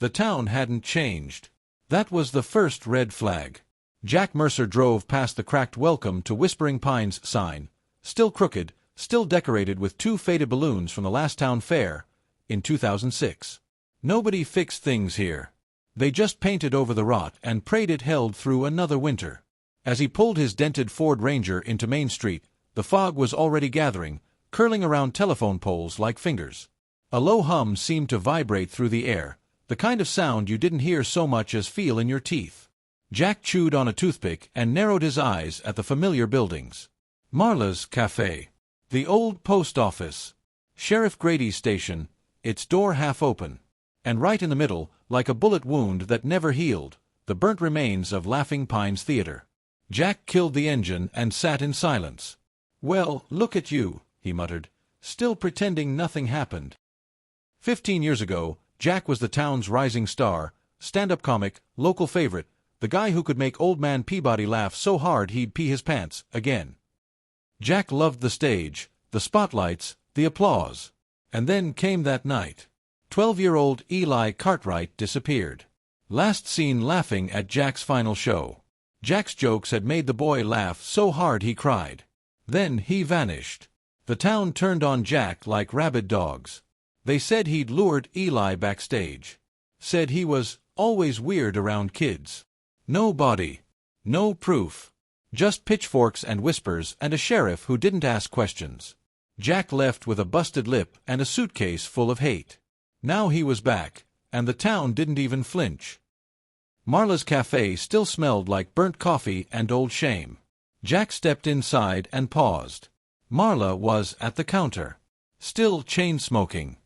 The town hadn't changed. That was the first red flag. Jack Mercer drove past the cracked "Welcome to Whispering Pines" sign, still crooked, still decorated with 2 faded balloons from the last town fair, in 2006. Nobody fixed things here. They just painted over the rot and prayed it held through another winter. As he pulled his dented Ford Ranger into Main Street, the fog was already gathering, curling around telephone poles like fingers. A low hum seemed to vibrate through the air, the kind of sound you didn't hear so much as feel in your teeth. Jack chewed on a toothpick and narrowed his eyes at the familiar buildings. Marla's Cafe. The old post office. Sheriff Grady's station, its door half open. And right in the middle, like a bullet wound that never healed, the burnt remains of Laughing Pines Theater. Jack killed the engine and sat in silence. "Well, look at you," he muttered, "still pretending nothing happened." 15 years ago, Jack was the town's rising star, stand-up comic, local favorite, the guy who could make Old Man Peabody laugh so hard he'd pee his pants, again. Jack loved the stage, the spotlights, the applause. And then came that night. 12-year-old Eli Cartwright disappeared. Last seen laughing at Jack's final show. Jack's jokes had made the boy laugh so hard he cried. Then he vanished. The town turned on Jack like rabid dogs. They said he'd lured Eli backstage. Said he was always weird around kids. No body. No proof. Just pitchforks and whispers and a sheriff who didn't ask questions. Jack left with a busted lip and a suitcase full of hate. Now he was back, and the town didn't even flinch. Marla's Cafe still smelled like burnt coffee and old shame. Jack stepped inside and paused. Marla was at the counter. Still chain-smoking.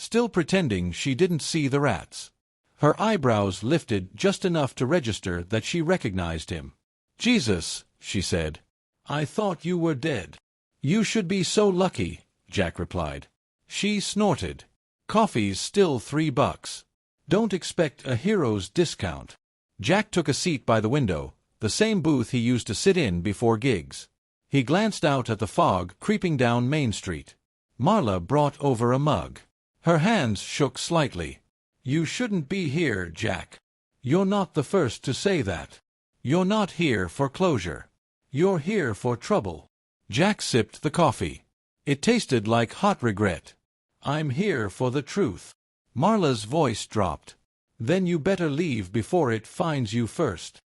Still pretending she didn't see the rats. Her eyebrows lifted just enough to register that she recognized him. "Jesus," she said. "I thought you were dead." "You should be so lucky," Jack replied. She snorted. "Coffee's still $3. Don't expect a hero's discount." Jack took a seat by the window, the same booth he used to sit in before gigs. He glanced out at the fog creeping down Main Street. Marla brought over a mug. Her hands shook slightly. "You shouldn't be here, Jack. You're not the first to say that. You're not here for closure. You're here for trouble." Jack sipped the coffee. It tasted like hot regret. "I'm here for the truth." Marla's voice dropped. "Then you better leave before it finds you first."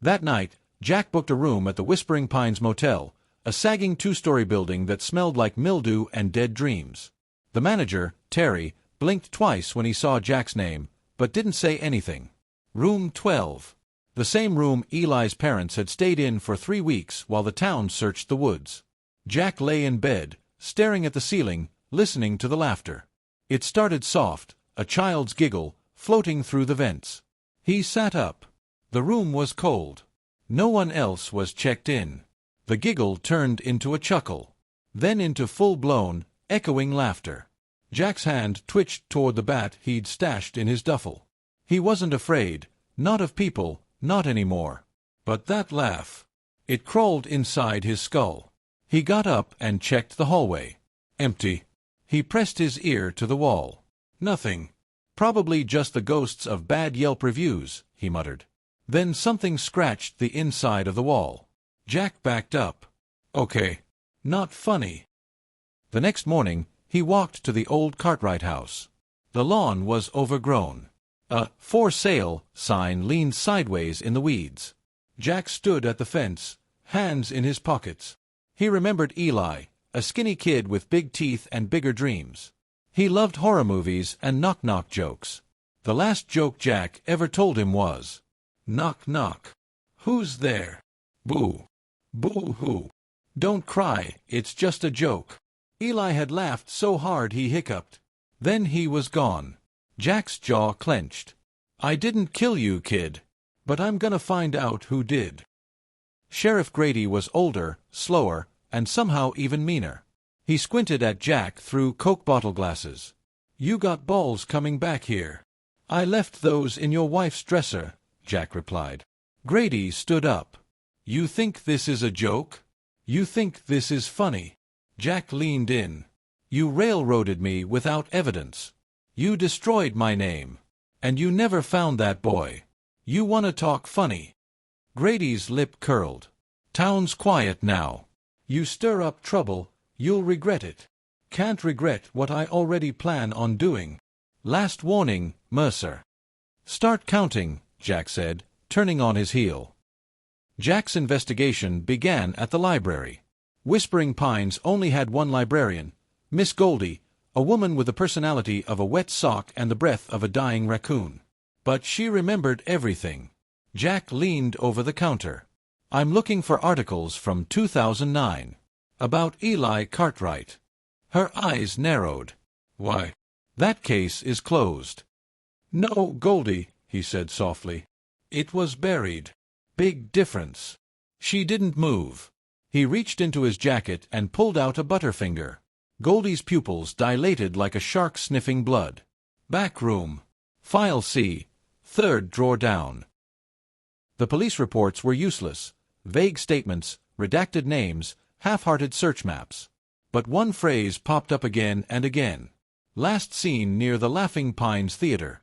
That night, Jack booked a room at the Whispering Pines Motel, a sagging 2-story building that smelled like mildew and dead dreams. The manager, Terry, blinked twice when he saw Jack's name, but didn't say anything. Room 12. The same room Eli's parents had stayed in for 3 weeks while the town searched the woods. Jack lay in bed, staring at the ceiling, listening to the laughter. It started soft, a child's giggle, floating through the vents. He sat up. The room was cold. No one else was checked in. The giggle turned into a chuckle, then into full-blown, echoing laughter. Jack's hand twitched toward the bat he'd stashed in his duffel. He wasn't afraid, not of people, not anymore. But that laugh. It crawled inside his skull. He got up and checked the hallway. Empty. He pressed his ear to the wall. Nothing. Probably just the ghosts of bad Yelp reviews, he muttered. Then something scratched the inside of the wall. Jack backed up. Okay. Not funny. The next morning, he walked to the old Cartwright house. The lawn was overgrown. A "for sale" sign leaned sideways in the weeds. Jack stood at the fence, hands in his pockets. He remembered Eli, a skinny kid with big teeth and bigger dreams. He loved horror movies and knock-knock jokes. The last joke Jack ever told him was, "Knock knock. Who's there?" "Boo. Boo-hoo. Don't cry, it's just a joke." Eli had laughed so hard he hiccuped. Then he was gone. Jack's jaw clenched. "I didn't kill you, kid. But I'm gonna find out who did." Sheriff Grady was older, slower, and somehow even meaner. He squinted at Jack through Coke bottle glasses. "You got balls coming back here." "I left those in your wife's dresser," Jack replied. Grady stood up. "You think this is a joke? You think this is funny?" Jack leaned in. "You railroaded me without evidence. You destroyed my name. And you never found that boy. You wanna talk funny. Grady's lip curled. Town's quiet now. You stir up trouble, you'll regret it. Can't regret what I already plan on doing. Last warning, Mercer. Start counting, Jack said, turning on his heel. Jack's investigation began at the library. Whispering Pines only had one librarian, Miss Goldie, a woman with the personality of a wet sock and the breath of a dying raccoon. But she remembered everything. Jack leaned over the counter. I'm looking for articles from 2009. About Eli Cartwright. Her eyes narrowed. Why? That case is closed. No, Goldie, he said softly. It was buried. Big difference. She didn't move. He reached into his jacket and pulled out a butterfinger. Goldie's pupils dilated like a shark sniffing blood. Back room. File C. Third drawer down. The police reports were useless. Vague statements, redacted names, half-hearted search maps. But one phrase popped up again and again. Last seen near the Laughing Pines Theater.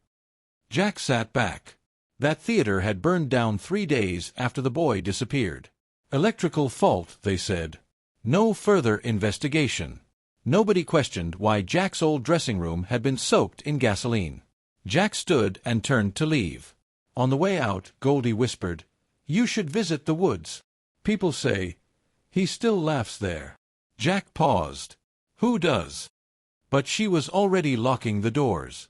Jack sat back. That theater had burned down 3 days after the boy disappeared. Electrical fault, they said. No further investigation. Nobody questioned why Jack's old dressing room had been soaked in gasoline. Jack stood and turned to leave. On the way out, Goldie whispered, You should visit the woods. People say, he still laughs there. Jack paused. Who does? But she was already locking the doors.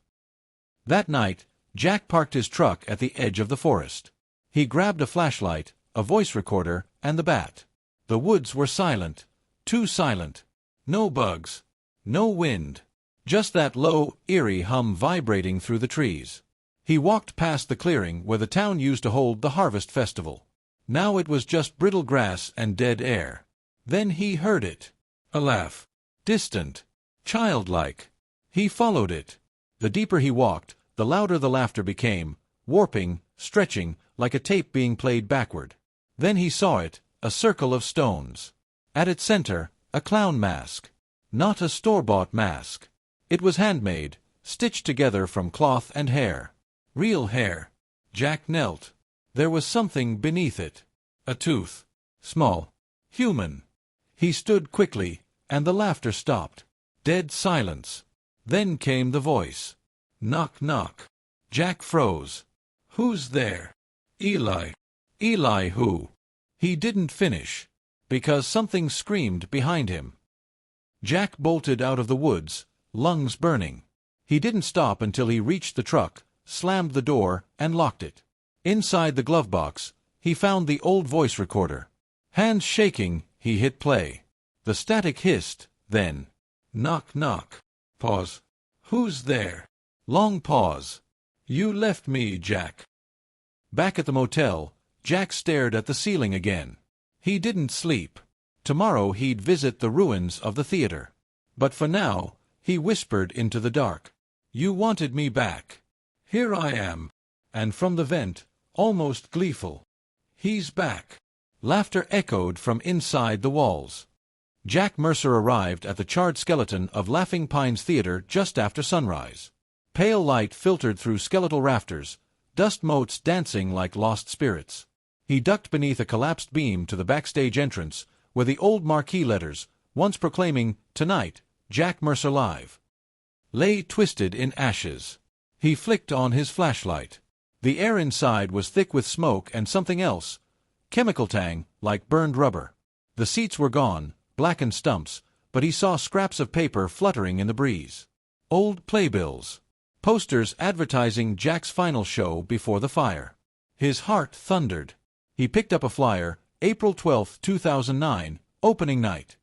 That night, Jack parked his truck at the edge of the forest. He grabbed a flashlight, a voice recorder, and the bat. The woods were silent. Too silent. No bugs. No wind. Just that low, eerie hum vibrating through the trees. He walked past the clearing where the town used to hold the harvest festival. Now it was just brittle grass and dead air. Then he heard it. A laugh. Distant. Childlike. He followed it. The deeper he walked, the louder the laughter became, warping, stretching, like a tape being played backward. Then he saw it, a circle of stones. At its center, a clown mask. Not a store-bought mask. It was handmade, stitched together from cloth and hair. Real hair. Jack knelt. There was something beneath it. A tooth. Small. Human. He stood quickly, and the laughter stopped. Dead silence. Then came the voice. Knock, knock. Jack froze. Who's there? Eli. Eli who? He didn't finish, because something screamed behind him. Jack bolted out of the woods, lungs burning. He didn't stop until he reached the truck, slammed the door, and locked it. Inside the glove box, he found the old voice recorder. Hands shaking, he hit play. The static hissed, then. Knock, knock. Pause. Who's there? Long pause. You left me, Jack. Back at the motel, Jack stared at the ceiling again. He didn't sleep. Tomorrow he'd visit the ruins of the theater. But for now, he whispered into the dark. You wanted me back. Here I am. And from the vent, almost gleeful. He's back. Laughter echoed from inside the walls. Jack Mercer arrived at the charred skeleton of Laughing Pines Theater just after sunrise. Pale light filtered through skeletal rafters, dust motes dancing like lost spirits. He ducked beneath a collapsed beam to the backstage entrance, where the old marquee letters, once proclaiming, "Tonight, Jack Mercer Live," lay twisted in ashes. He flicked on his flashlight. The air inside was thick with smoke and something else, chemical tang, like burned rubber. The seats were gone, blackened stumps, but he saw scraps of paper fluttering in the breeze. Old playbills. Posters advertising Jack's final show before the fire. His heart thundered. He picked up a flyer, April 12, 2009, opening night.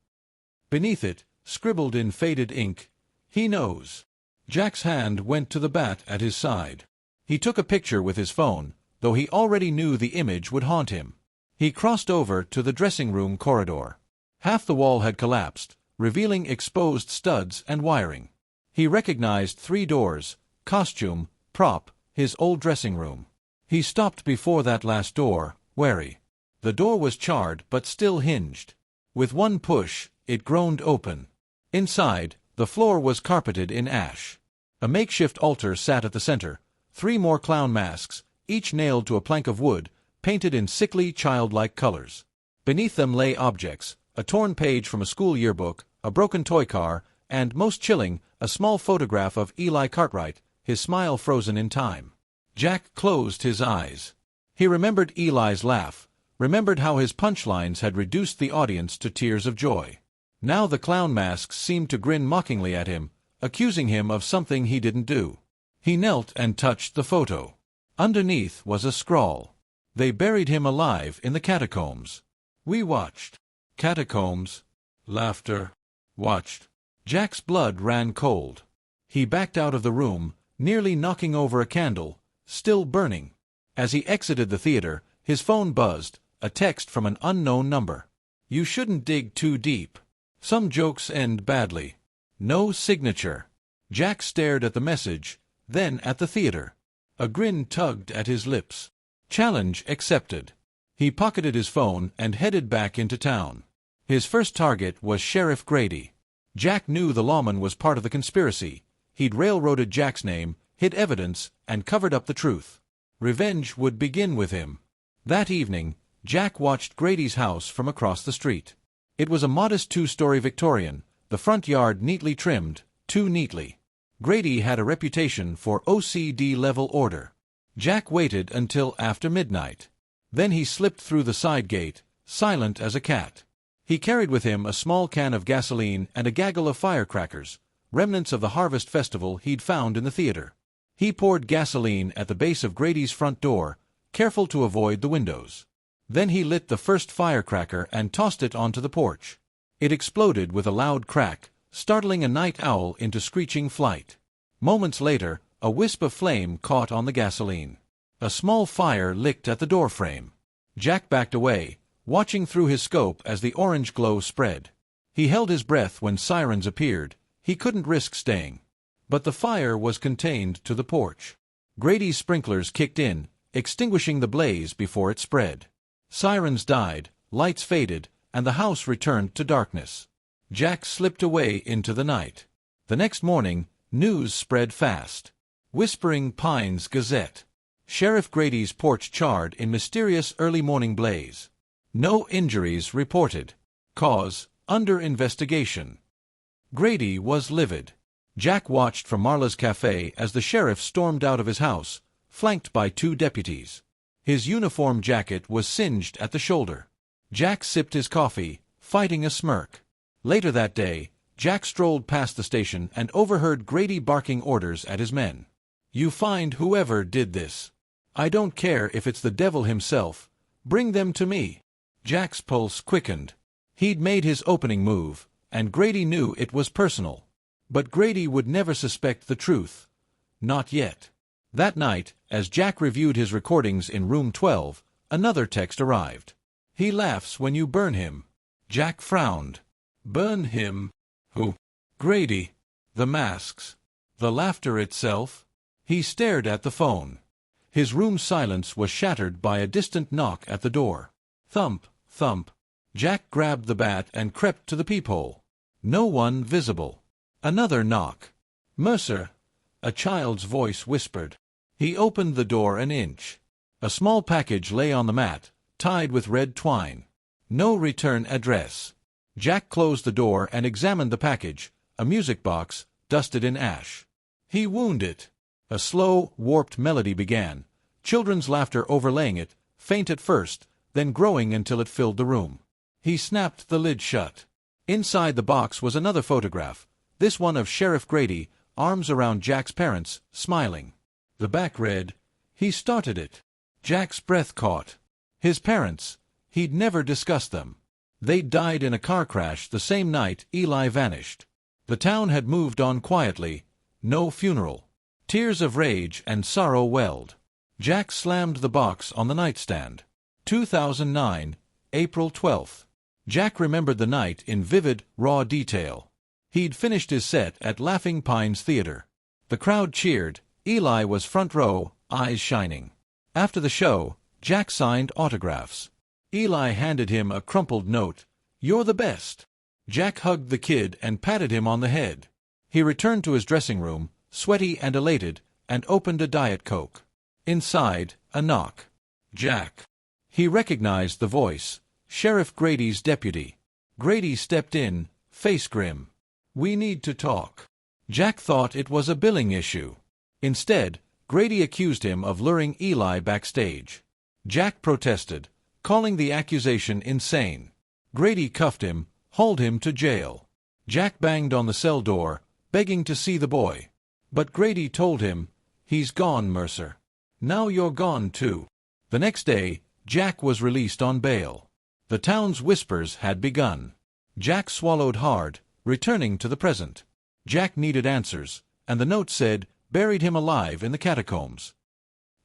Beneath it, scribbled in faded ink, "He knows." Jack's hand went to the bat at his side. He took a picture with his phone, though he already knew the image would haunt him. He crossed over to the dressing room corridor. Half the wall had collapsed, revealing exposed studs and wiring. He recognized 3 doors, costume, prop, his old dressing room. He stopped before that last door, wary. The door was charred but still hinged. With one push, it groaned open. Inside, the floor was carpeted in ash. A makeshift altar sat at the center, 3 more clown masks, each nailed to a plank of wood, painted in sickly, childlike colors. Beneath them lay objects, a torn page from a school yearbook, a broken toy car, and, most chilling, a small photograph of Eli Cartwright, his smile frozen in time. Jack closed his eyes. He remembered Eli's laugh, remembered how his punchlines had reduced the audience to tears of joy. Now the clown masks seemed to grin mockingly at him, accusing him of something he didn't do. He knelt and touched the photo. Underneath was a scrawl. They buried him alive in the catacombs. We watched. Catacombs. Laughter. Watched. Jack's blood ran cold. He backed out of the room, nearly knocking over a candle, still burning. As he exited the theater, his phone buzzed, a text from an unknown number. You shouldn't dig too deep. Some jokes end badly. No signature. Jack stared at the message, then at the theater. A grin tugged at his lips. Challenge accepted. He pocketed his phone and headed back into town. His first target was Sheriff Grady. Jack knew the lawman was part of the conspiracy. He'd railroaded Jack's name, hid evidence, and covered up the truth. Revenge would begin with him. That evening, Jack watched Grady's house from across the street. It was a modest 2-story Victorian, the front yard neatly trimmed, too neatly. Grady had a reputation for OCD-level order. Jack waited until after midnight. Then he slipped through the side gate, silent as a cat. He carried with him a small can of gasoline and a gaggle of firecrackers, remnants of the harvest festival he'd found in the theater. He poured gasoline at the base of Grady's front door, careful to avoid the windows. Then he lit the first firecracker and tossed it onto the porch. It exploded with a loud crack, startling a night owl into screeching flight. Moments later, a wisp of flame caught on the gasoline. A small fire licked at the doorframe. Jack backed away, watching through his scope as the orange glow spread. He held his breath when sirens appeared. He couldn't risk staying. But the fire was contained to the porch. Grady's sprinklers kicked in, extinguishing the blaze before it spread. Sirens died, lights faded, and the house returned to darkness. Jack slipped away into the night. The next morning, news spread fast. Whispering Pines Gazette. Sheriff Grady's porch charred in mysterious early morning blaze. No injuries reported. Cause, under investigation. Grady was livid. Jack watched from Marla's cafe as the sheriff stormed out of his house, flanked by 2 deputies. His uniform jacket was singed at the shoulder. Jack sipped his coffee, fighting a smirk. Later that day, Jack strolled past the station and overheard Grady barking orders at his men. You find whoever did this. I don't care if it's the devil himself. Bring them to me. Jack's pulse quickened. He'd made his opening move, and Grady knew it was personal. But Grady would never suspect the truth. Not yet. That night, as Jack reviewed his recordings in room 12, another text arrived. He laughs when you burn him. Jack frowned. Burn him? Who? Grady. The masks. The laughter itself? He stared at the phone. His room's silence was shattered by a distant knock at the door. Thump, thump. Jack grabbed the bat and crept to the peephole. No one visible. Another knock. Mercer. A child's voice whispered. He opened the door an inch. A small package lay on the mat, tied with red twine. No return address. Jack closed the door and examined the package, a music box, dusted in ash. He wound it. A slow, warped melody began, children's laughter overlaying it, faint at first, then growing until it filled the room. He snapped the lid shut. Inside the box was another photograph, this one of Sheriff Grady, arms around Jack's parents, smiling. The back read, he started it. Jack's breath caught. His parents. He'd never discussed them. They'd died in a car crash the same night Eli vanished. The town had moved on quietly. No funeral. Tears of rage and sorrow welled. Jack slammed the box on the nightstand. 2009, April 12th. Jack remembered the night in vivid, raw detail. He'd finished his set at Laughing Pines Theater. The crowd cheered. Eli was front row, eyes shining. After the show, Jack signed autographs. Eli handed him a crumpled note. You're the best. Jack hugged the kid and patted him on the head. He returned to his dressing room, sweaty and elated, and opened a Diet Coke. Inside, a knock. Jack. He recognized the voice. Sheriff Grady's deputy. Grady stepped in, face grim. "We need to talk." Jack thought it was a billing issue. Instead, Grady accused him of luring Eli backstage. Jack protested, calling the accusation insane. Grady cuffed him, hauled him to jail. Jack banged on the cell door, begging to see the boy. But Grady told him, "He's gone, Mercer. Now you're gone too." The next day, Jack was released on bail. The town's whispers had begun. Jack swallowed hard, returning to the present. Jack needed answers, and the note said, "Buried him alive in the catacombs."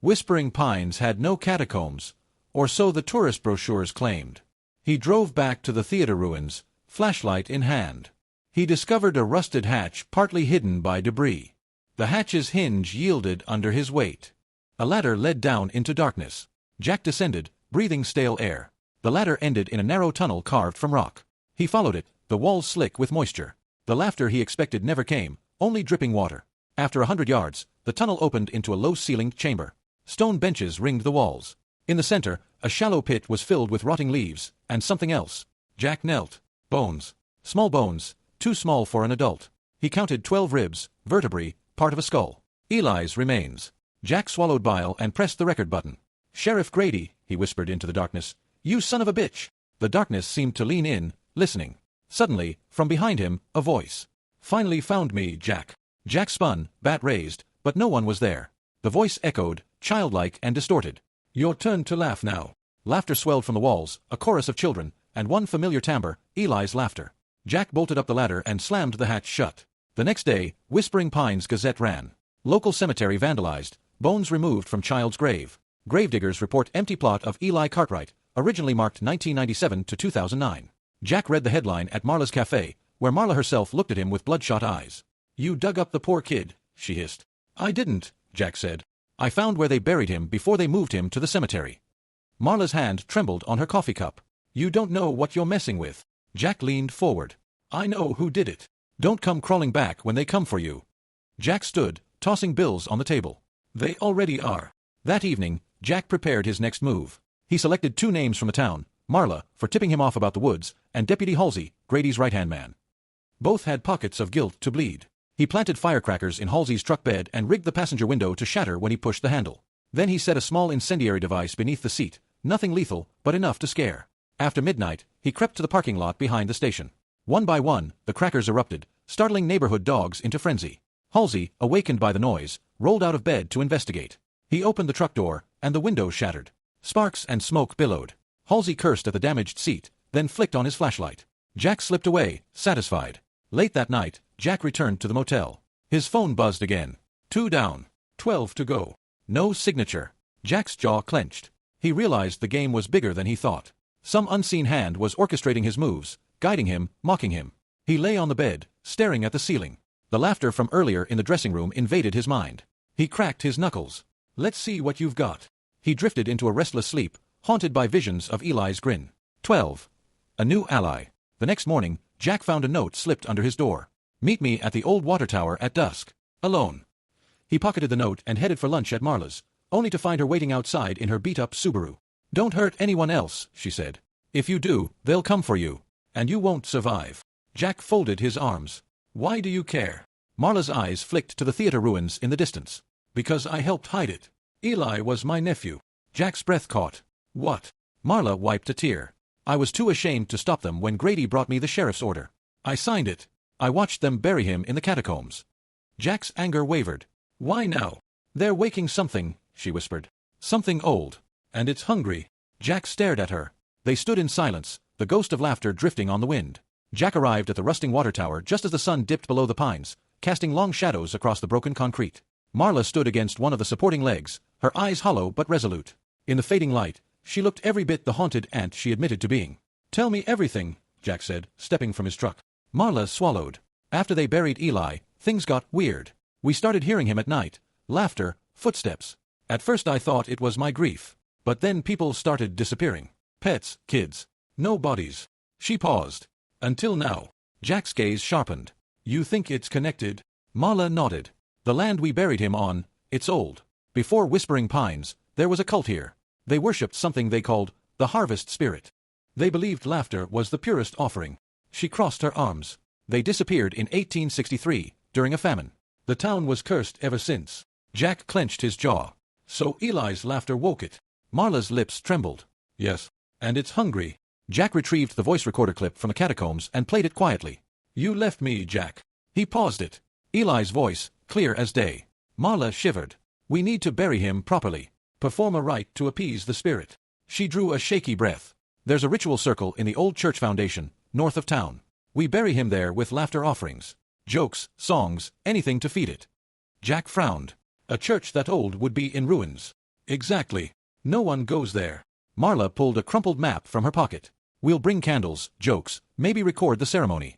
Whispering Pines had no catacombs, or so the tourist brochures claimed. He drove back to the theater ruins, flashlight in hand. He discovered a rusted hatch partly hidden by debris. The hatch's hinge yielded under his weight. A ladder led down into darkness. Jack descended, breathing stale air. The ladder ended in a narrow tunnel carved from rock. He followed it, the walls slick with moisture. The laughter he expected never came, only dripping water. After 100 yards, the tunnel opened into a low-ceilinged chamber. Stone benches ringed the walls. In the center, a shallow pit was filled with rotting leaves, and something else. Jack knelt. Bones. Small bones, too small for an adult. He counted 12 ribs, vertebrae, part of a skull. Eli's remains. Jack swallowed bile and pressed the record button. "Sheriff Grady," he whispered into the darkness. "You son of a bitch!" The darkness seemed to lean in, listening. Suddenly, from behind him, a voice. "Finally found me, Jack." Jack spun, bat raised, but no one was there. The voice echoed, childlike and distorted. "Your turn to laugh now." Laughter swelled from the walls, a chorus of children, and one familiar timbre, Eli's laughter. Jack bolted up the ladder and slammed the hatch shut. The next day, Whispering Pines Gazette ran. Local cemetery vandalized, bones removed from child's grave. Gravediggers report empty plot of Eli Cartwright, originally marked 1997 to 2009. Jack read the headline at Marla's cafe, where Marla herself looked at him with bloodshot eyes. "You dug up the poor kid," she hissed. "I didn't," Jack said. "I found where they buried him before they moved him to the cemetery." Marla's hand trembled on her coffee cup. "You don't know what you're messing with." Jack leaned forward. "I know who did it. Don't come crawling back when they come for you." Jack stood, tossing bills on the table. "They already are." That evening, Jack prepared his next move. He selected 2 names from the town, Marla, for tipping him off about the woods, and Deputy Halsey, Grady's right-hand man. Both had pockets of guilt to bleed. He planted firecrackers in Halsey's truck bed and rigged the passenger window to shatter when he pushed the handle. Then he set a small incendiary device beneath the seat, nothing lethal, but enough to scare. After midnight, he crept to the parking lot behind the station. One by one, the crackers erupted, startling neighborhood dogs into frenzy. Halsey, awakened by the noise, rolled out of bed to investigate. He opened the truck door, and the window shattered. Sparks and smoke billowed. Halsey cursed at the damaged seat, then flicked on his flashlight. Jack slipped away, satisfied. Late that night, Jack returned to the motel. His phone buzzed again. 2 down. 12 to go. No signature. Jack's jaw clenched. He realized the game was bigger than he thought. Some unseen hand was orchestrating his moves, guiding him, mocking him. He lay on the bed, staring at the ceiling. The laughter from earlier in the dressing room invaded his mind. He cracked his knuckles. "Let's see what you've got." He drifted into a restless sleep, haunted by visions of Eli's grin. 12. A new ally. The next morning, Jack found a note slipped under his door. "Meet me at the old water tower at dusk. Alone." He pocketed the note and headed for lunch at Marla's, only to find her waiting outside in her beat-up Subaru. "Don't hurt anyone else," she said. "If you do, they'll come for you. And you won't survive." Jack folded his arms. "Why do you care?" Marla's eyes flicked to the theater ruins in the distance. "Because I helped hide it. Eli was my nephew." Jack's breath caught. "What?" Marla wiped a tear. "I was too ashamed to stop them when Grady brought me the sheriff's order. I signed it. I watched them bury him in the catacombs." Jack's anger wavered. "Why now?" "They're waking something," she whispered. "Something old. And it's hungry." Jack stared at her. They stood in silence, the ghost of laughter drifting on the wind. Jack arrived at the rusting water tower just as the sun dipped below the pines, casting long shadows across the broken concrete. Marla stood against one of the supporting legs, her eyes hollow but resolute. In the fading light, she looked every bit the haunted aunt she admitted to being. "Tell me everything," Jack said, stepping from his truck. Marla swallowed. "After they buried Eli, things got weird. We started hearing him at night. Laughter, footsteps. At first I thought it was my grief. But then people started disappearing. Pets, kids. No bodies." She paused. "Until now." Jack's gaze sharpened. "You think it's connected?" Marla nodded. "The land we buried him on, It's old. Before Whispering Pines, there was a cult here. They worshipped something they called the harvest spirit. They believed laughter was the purest offering. She crossed her arms. They disappeared in 1863, during a famine. The town was cursed ever since. Jack clenched his jaw. So Eli's laughter woke it. Marla's lips trembled. Yes. And it's hungry. Jack retrieved the voice recorder clip from the catacombs and played it quietly. You left me, Jack. He paused it. Eli's voice, clear as day. Marla shivered. We need to bury him properly. Perform a rite to appease the spirit. She drew a shaky breath. There's a ritual circle in the old church foundation, north of town. We bury him there with laughter offerings. Jokes, songs, anything to feed it. Jack frowned. A church that old would be in ruins. Exactly. No one goes there. Marla pulled a crumpled map from her pocket. We'll bring candles, jokes, maybe record the ceremony.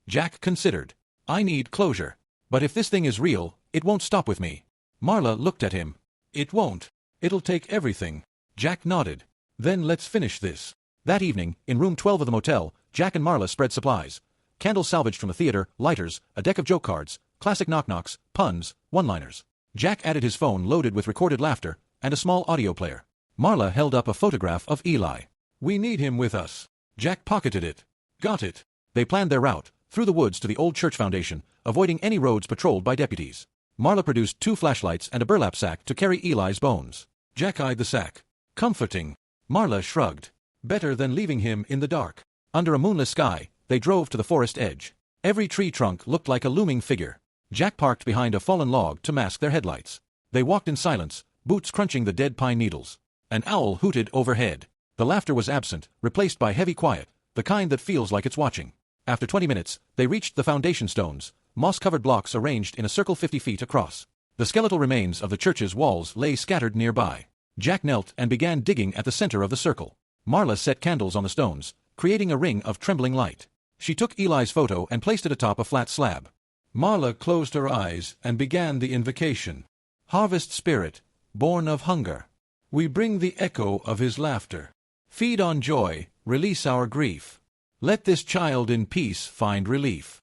Jack considered. I need closure. But if this thing is real, it won't stop with me. Marla looked at him. It won't. It'll take everything. Jack nodded. Then let's finish this. That evening, in room 12 of the motel, Jack and Marla spread supplies. Candles salvaged from the theater, lighters, a deck of joke cards, classic knock-knocks, puns, one-liners. Jack added his phone loaded with recorded laughter, and a small audio player. Marla held up a photograph of Eli. We need him with us. Jack pocketed it. Got it. They planned their route, through the woods to the old church foundation, avoiding any roads patrolled by deputies. Marla produced 2 flashlights and a burlap sack to carry Eli's bones. Jack eyed the sack. Comforting. Marla shrugged. Better than leaving him in the dark. Under a moonless sky, they drove to the forest edge. Every tree trunk looked like a looming figure. Jack parked behind a fallen log to mask their headlights. They walked in silence, boots crunching the dead pine needles. An owl hooted overhead. The laughter was absent, replaced by heavy quiet, the kind that feels like it's watching. After 20 minutes, they reached the foundation stones, moss-covered blocks arranged in a circle 50 feet across. The skeletal remains of the church's walls lay scattered nearby. Jack knelt and began digging at the center of the circle. Marla set candles on the stones, creating a ring of trembling light. She took Eli's photo and placed it atop a flat slab. Marla closed her eyes and began the invocation. Harvest spirit, born of hunger. We bring the echo of his laughter. Feed on joy, release our grief. Let this child in peace find relief.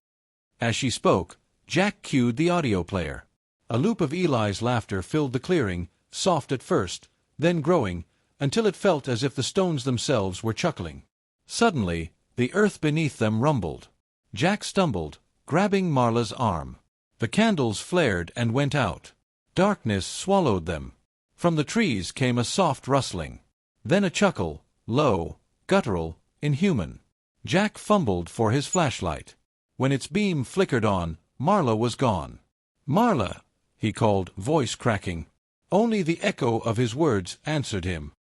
As she spoke, Jack cued the audio player. A loop of Eli's laughter filled the clearing, soft at first, then growing, until it felt as if the stones themselves were chuckling. Suddenly, the earth beneath them rumbled. Jack stumbled, grabbing Marla's arm. The candles flared and went out. Darkness swallowed them. From the trees came a soft rustling. Then a chuckle, low, guttural, inhuman. Jack fumbled for his flashlight. When its beam flickered on, Marla was gone. Marla, he called, voice cracking. Only the echo of his words answered him.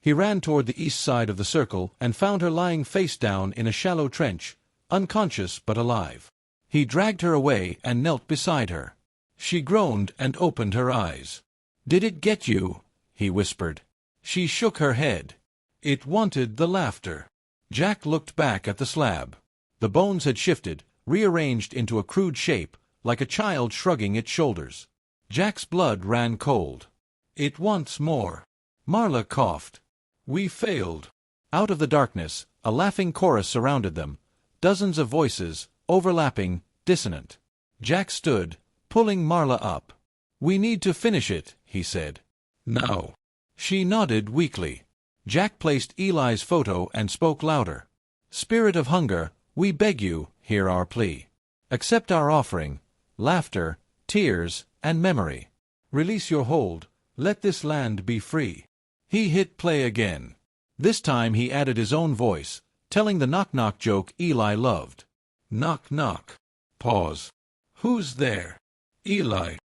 He ran toward the east side of the circle and found her lying face down in a shallow trench, unconscious but alive. He dragged her away and knelt beside her. She groaned and opened her eyes. "Did it get you?" he whispered. She shook her head. It wanted the laughter. Jack looked back at the slab. The bones had shifted, rearranged into a crude shape, like a child shrugging its shoulders. Jack's blood ran cold. "It wants more." Marla coughed. "We failed." Out of the darkness, a laughing chorus surrounded them, dozens of voices, overlapping, dissonant. Jack stood, pulling Marla up. "We need to finish it," he said. "Now." She nodded weakly. Jack placed Eli's photo and spoke louder. "Spirit of hunger, we beg you, hear our plea. Accept our offering, laughter, tears, and memory. Release your hold, let this land be free." He hit play again. This time he added his own voice, telling the knock-knock joke Eli loved. "Knock knock." Pause. "Who's there?" "Eli."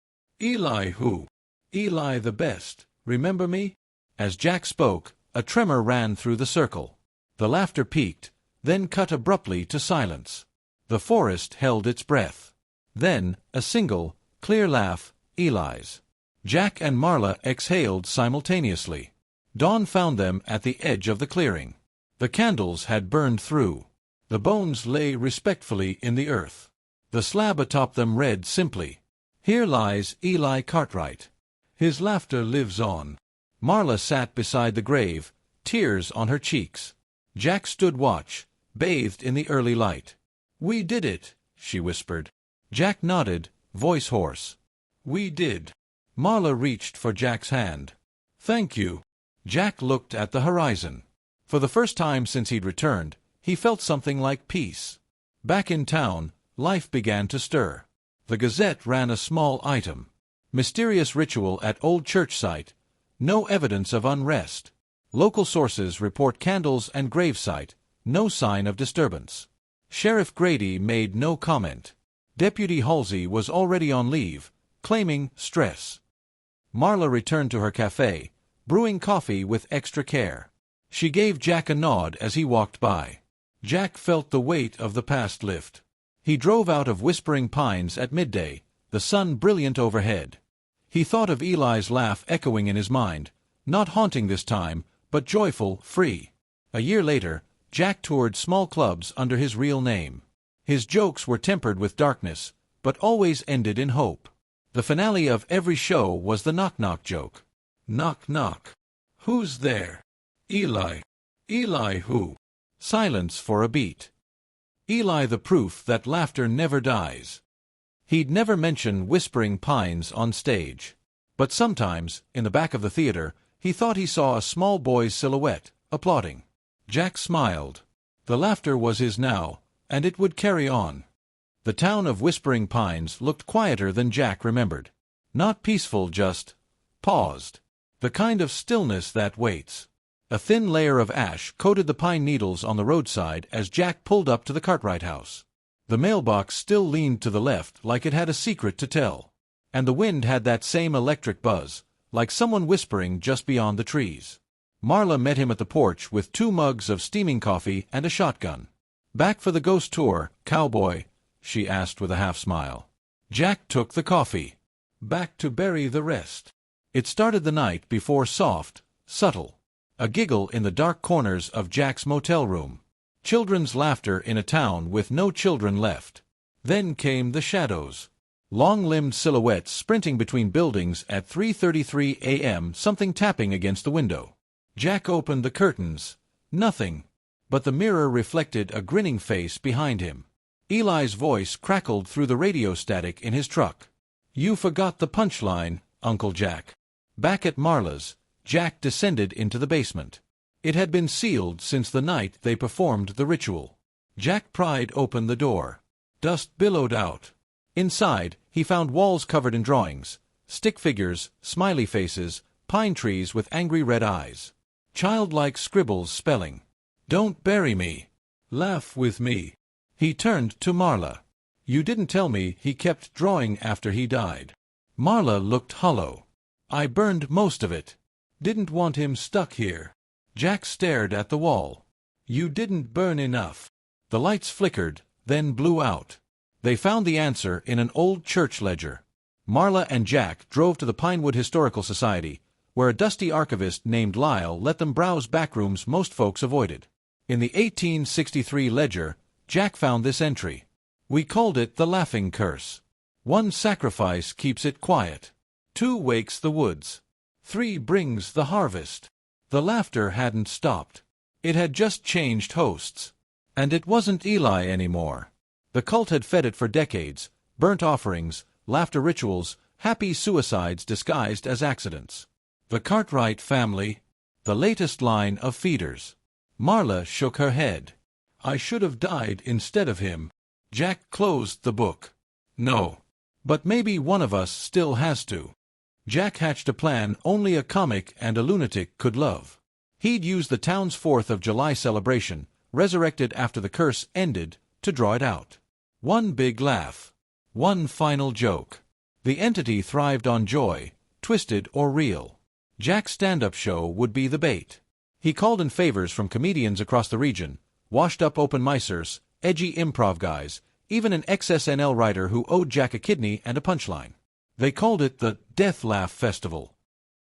"Eli who?" "Eli the best. Remember me?" As Jack spoke, a tremor ran through the circle. The laughter peaked, then cut abruptly to silence. The forest held its breath. Then, a single, clear laugh, Eli's. Jack and Marla exhaled simultaneously. Dawn found them at the edge of the clearing. The candles had burned through. The bones lay respectfully in the earth. The slab atop them read simply, "Here lies Eli Cartwright. His laughter lives on." Marla sat beside the grave, tears on her cheeks. Jack stood watch, bathed in the early light. "We did it," she whispered. Jack nodded, voice hoarse. "We did." Marla reached for Jack's hand. "Thank you." Jack looked at the horizon. For the first time since he'd returned, he felt something like peace. Back in town, life began to stir. The Gazette ran a small item. Mysterious ritual at old church site. No evidence of unrest. Local sources report candles and gravesite. No sign of disturbance. Sheriff Grady made no comment. Deputy Halsey was already on leave, claiming stress. Marla returned to her cafe, brewing coffee with extra care. She gave Jack a nod as he walked by. Jack felt the weight of the past lift. He drove out of Whispering Pines at midday, the sun brilliant overhead. He thought of Eli's laugh echoing in his mind, not haunting this time, but joyful, free. A year later, Jack toured small clubs under his real name. His jokes were tempered with darkness, but always ended in hope. The finale of every show was the knock-knock joke. "Knock, knock. Who's there?" "Eli." "Eli who?" Silence for a beat. Eli, the proof that laughter never dies. He'd never mention Whispering Pines on stage. But sometimes, in the back of the theater, he thought he saw a small boy's silhouette, applauding. Jack smiled. The laughter was his now, and it would carry on. The town of Whispering Pines looked quieter than Jack remembered. Not peaceful, just paused. The kind of stillness that waits. A thin layer of ash coated the pine needles on the roadside as Jack pulled up to the Cartwright house. The mailbox still leaned to the left like it had a secret to tell. And the wind had that same electric buzz, like someone whispering just beyond the trees. Marla met him at the porch with 2 mugs of steaming coffee and a shotgun. "Back for the ghost tour, cowboy?" she asked with a half-smile. Jack took the coffee. "Back to bury the rest." It started the night before soft, subtle. A giggle in the dark corners of Jack's motel room. Children's laughter in a town with no children left. Then came the shadows. Long-limbed silhouettes sprinting between buildings at 3:33 a.m., something tapping against the window. Jack opened the curtains. Nothing. But the mirror reflected a grinning face behind him. Eli's voice crackled through the radio static in his truck. "You forgot the punchline, Uncle Jack." Back at Marla's, Jack descended into the basement. It had been sealed since the night they performed the ritual. Jack pried open the door. Dust billowed out. Inside, he found walls covered in drawings, stick figures, smiley faces, pine trees with angry red eyes. Childlike scribbles spelling, "Don't bury me. Laugh with me." He turned to Marla. "You didn't tell me he kept drawing after he died." Marla looked hollow. "I burned most of it. Didn't want him stuck here." Jack stared at the wall. "You didn't burn enough." The lights flickered, then blew out. They found the answer in an old church ledger. Marla and Jack drove to the Pinewood Historical Society, where a dusty archivist named Lyle let them browse backrooms most folks avoided. In the 1863 ledger, Jack found this entry. "We called it the Laughing Curse. 1 sacrifice keeps it quiet. 2 wakes the woods. 3 brings the harvest." The laughter hadn't stopped. It had just changed hosts. And it wasn't Eli anymore. The cult had fed it for decades, burnt offerings, laughter rituals, happy suicides disguised as accidents. The Cartwright family, the latest line of feeders. Marla shook her head. "I should have died instead of him." Jack closed the book. "No. But maybe one of us still has to." Jack hatched a plan only a comic and a lunatic could love. He'd use the town's 4th of July celebration, resurrected after the curse ended, to draw it out. One big laugh. One final joke. The entity thrived on joy, twisted or real. Jack's stand-up show would be the bait. He called in favors from comedians across the region, washed-up open-micers, edgy improv guys, even an ex-SNL writer who owed Jack a kidney and a punchline. They called it the Death Laugh Festival.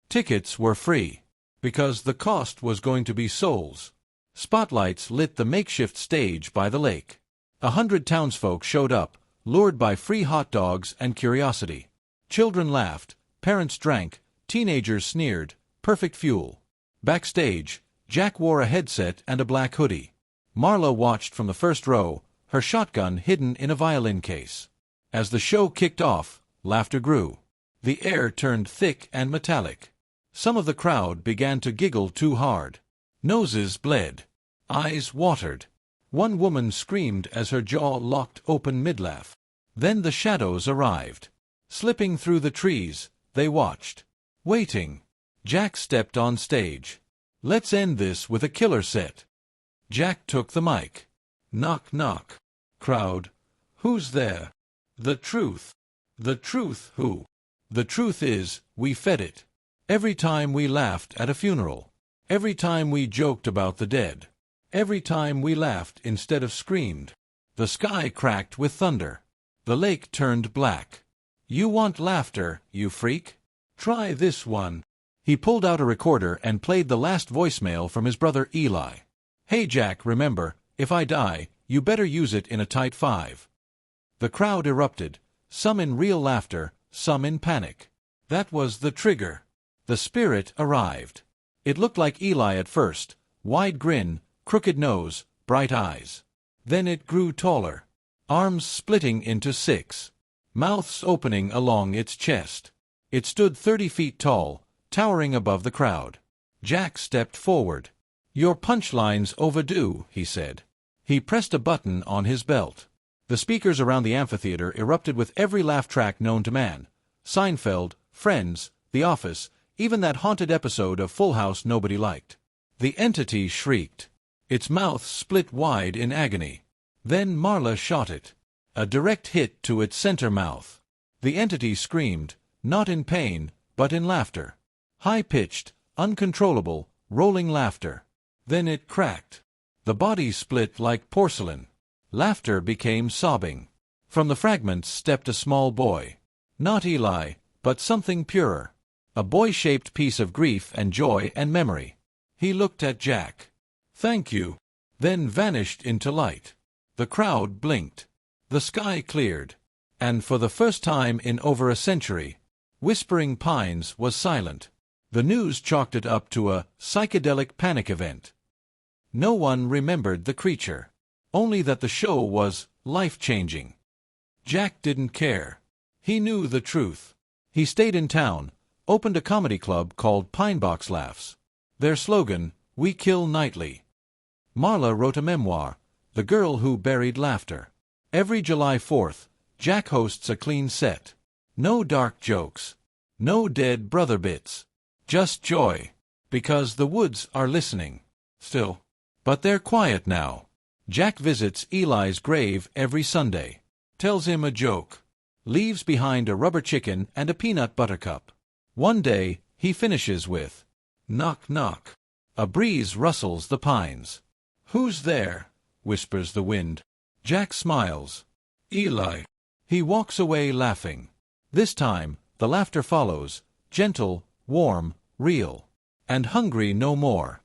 Tickets were free, because the cost was going to be souls. Spotlights lit the makeshift stage by the lake. 100 townsfolk showed up, lured by free hot dogs and curiosity. Children laughed, parents drank, teenagers sneered, perfect fuel. Backstage, Jack wore a headset and a black hoodie. Marla watched from the first row, her shotgun hidden in a violin case. As the show kicked off, laughter grew. The air turned thick and metallic. Some of the crowd began to giggle too hard. Noses bled. Eyes watered. One woman screamed as her jaw locked open mid-laugh. Then the shadows arrived. Slipping through the trees, they watched. Waiting. Jack stepped on stage. "Let's end this with a killer set." Jack took the mic. Knock, knock. Crowd. "Who's there?" "The truth." "The truth who?" "The truth is, we fed it. Every time we laughed at a funeral. Every time we joked about the dead. Every time we laughed instead of screamed." The sky cracked with thunder. The lake turned black. "You want laughter, you freak? Try this one." He pulled out a recorder and played the last voicemail from his brother Eli. "Hey Jack, remember, if I die, you better use it in a tight five." The crowd erupted, some in real laughter, some in panic. That was the trigger. The spirit arrived. It looked like Eli at first, wide grin, crooked nose, bright eyes. Then it grew taller, arms splitting into 6, mouths opening along its chest. It stood 30 feet tall, towering above the crowd. Jack stepped forward. "Your punchline's overdue," he said. He pressed a button on his belt. The speakers around the amphitheater erupted with every laugh track known to man. Seinfeld, Friends, The Office, even that haunted episode of Full House nobody liked. The entity shrieked. Its mouth split wide in agony. Then Marla shot it. A direct hit to its center mouth. The entity screamed, not in pain, but in laughter. High-pitched, uncontrollable, rolling laughter. Then it cracked. The body split like porcelain. Laughter became sobbing. From the fragments stepped a small boy. Not Eli, but something purer. A boy-shaped piece of grief and joy and memory. He looked at Jack. "Thank you." Then vanished into light. The crowd blinked. The sky cleared. And for the first time in over a century, Whispering Pines was silent. The news chalked it up to a psychedelic panic event. No one remembered the creature. Only that the show was life-changing. Jack didn't care. He knew the truth. He stayed in town, opened a comedy club called Pinebox Laughs. Their slogan, "We kill nightly." Marla wrote a memoir, The Girl Who Buried Laughter. Every July 4th, Jack hosts a clean set. No dark jokes. No dead brother bits. Just joy. Because the woods are listening. Still. But they're quiet now. Jack visits Eli's grave every Sunday. Tells him a joke. Leaves behind a rubber chicken and a peanut butter cup. One day, he finishes with, "Knock, knock." A breeze rustles the pines. "Who's there?" whispers the wind. Jack smiles. "Eli." He walks away laughing. This time, the laughter follows, gentle, warm, real. And hungry no more.